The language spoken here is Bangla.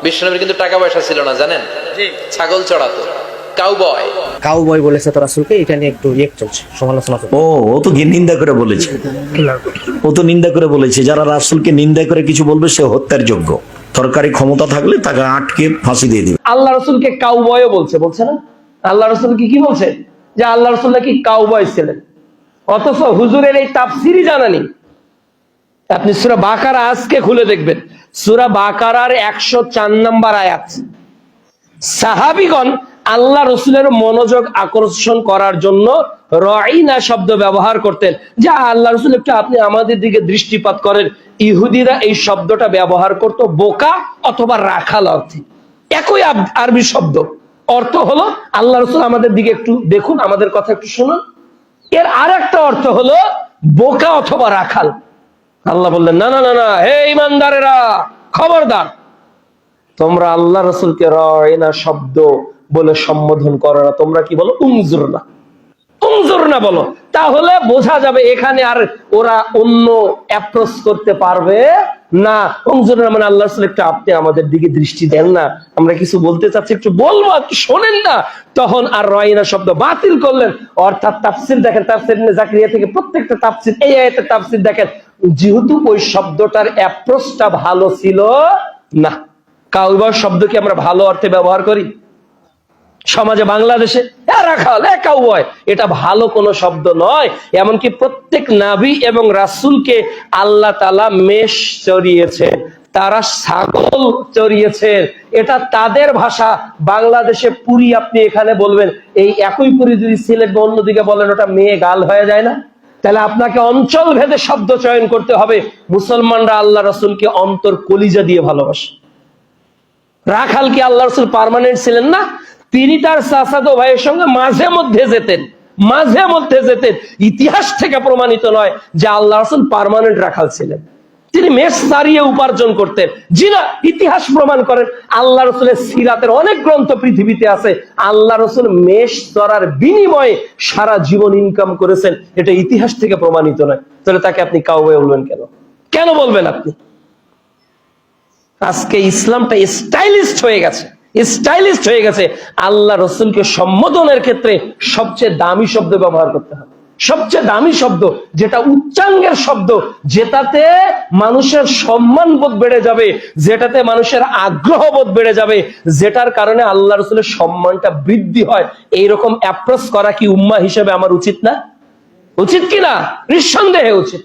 বিষ্ণুনবীর কিন্তু টাকা পয়সা ছিল না জানেন, ছাগল চড়াতো। কাউবয় কাউবয় বলেছে তো রাসূলকে, এটা নিয়ে একটু চলছে, সমালোচনা চলছে। ও তো নিন্দা করে বলেছে, নিন্দা করে বলেছে যারা রাসূলকে নিন্দা করে কিছু বলবে সে হত্যার যোগ্য। সরকারি ক্ষমতা থাকলে তাকে আটকে ফাঁসি দিয়ে দিবে। আল্লাহ রসুলকে কাউবয় বলছে না? আল্লাহ রসুলকে কি বলছে? যে আল্লাহ রসুল নাকি কাউবয় ছিলেন, অথচ হুজুরের এই তাফসিরই জানা নেই। আপনি সূরা বাকারা আজকে খুলে দেখবেন, সূরা বাকারার 104 নম্বর আয়াত। সাহাবীগণ আল্লাহ রসুলের মনোযোগ আকর্ষণ করার জন্য রাইনা শব্দ ব্যবহার করতেন, যে আল্লাহ রসুল একটু আপনি আমাদের দিকে দৃষ্টিপাত করেন। ইহুদিরা এই শব্দটা ব্যবহার করত বোকা অথবা রাখাল অর্থে। একই আরবি শব্দ, অর্থ হলো আল্লাহ রসুল আমাদের দিকে একটু দেখুন, আমাদের কথা একটু শুনুন। এর আর একটা অর্থ হলো বোকা অথবা রাখাল। আল্লাহ বললেন না না না না, হে ইমানদারেরা খবরদার, তোমরা আল্লাহ রসুলকে রাইনা শব্দ বলে সম্বোধন করো না, তোমরা কি বলো? উনজুরনা, উনজুরনা বলো। তাহলে বোঝা যাবে এখানে আর ওরা অন্য অ্যাপ্রোচ করতে পারবে না। উনজুরনা মানে আল্লাহ রাসূল একটু আপনি আমাদের দিকে দৃষ্টি দেন না, আমরা কিছু বলতে চাচ্ছি, একটু বলবো, একটু শোনেন না। তখন আর রাইনা শব্দ বাতিল করলেন। অর্থাৎ তাফসীর দেখেন, তাফসীর ইবনে জাকরিয়া থেকে প্রত্যেকটা তাফসীর, এই আয়াতের তাফসীর দেখেন, যেহেতু ওই শব্দটার অ্যাপ্রোচটা ভালো ছিল না। কাউবয় শব্দ কি আমরা ভালো অর্থে ব্যবহার করি সমাজে? বাংলাদেশে রাখাল, কাউবয়, এটা ভালো কোনো শব্দ নয়। এমনকি প্রত্যেক নবী এবং রাসূলকে আল্লাহ তাআলা মেষ চড়িয়েছেন, তারা ছাগল চড়িয়েছেন, এটা তাদের ভাষা। বাংলাদেশে পুরি আপনি এখানে বলবেন, এই একই পুরি যদি সিলেট বা অন্যদিকে বলেন, ওটা মেয়ে গাল হয়ে যায় না? তাহলে আপনাকে অঞ্চল ভেদে শব্দ চয়ন করতে হবে। মুসলমানরা আল্লাহ রাসূলকে অন্তর কলিজা দিয়ে ভালোবাসে। রাখাল কি আল্লাহ রাসূল পার্মানেন্ট ছিলেন না? তিনি তার চাচাতো ভাইয়ের সঙ্গে মাঝে মধ্যে যেতেন। ইতিহাস থেকে প্রমাণিত নয় যে আল্লাহ রাসূল পার্মানেন্ট রাখাল ছিলেন। তিনি মেষ চারিয়ে উপার্জন করতেন। জি না, ইতিহাস প্রমাণ করেন। আল্লাহ রাসূলের সিরাতের অনেক গ্রন্থ পৃথিবীতে আছে, আল্লাহ রাসূল মেষ চড়ার বিনিময়ে সারা জীবন ইনকাম করেছেন, এটা ইতিহাস থেকে প্রমাণিত নয়। তাহলে তাকে আপনি কাউবয় বলবেন কেন বলবেন আপনি? আজকে ইসলামটা স্টাইলিস্ট হয়ে গেছে। আল্লাহ রসুলকে সম্বোধনের ক্ষেত্রে সবচেয়ে দামি শব্দ ব্যবহার করতে হবে, সবচেয়ে দামি শব্দ, যেটা উচ্চাঙ্গের শব্দ, যেটাতে মানুষের সম্মান বোধ বেড়ে যাবে, যেটাতে মানুষের আগ্রহ বোধ বেড়ে যাবে, যেটার কারণে আল্লাহ রসুলের সম্মানটা বৃদ্ধি হয়। এইরকম অ্যাপ্রোচ করা কি উম্মাহ হিসেবে আমার উচিত না? উচিত কিনা? নিঃসন্দেহে উচিত।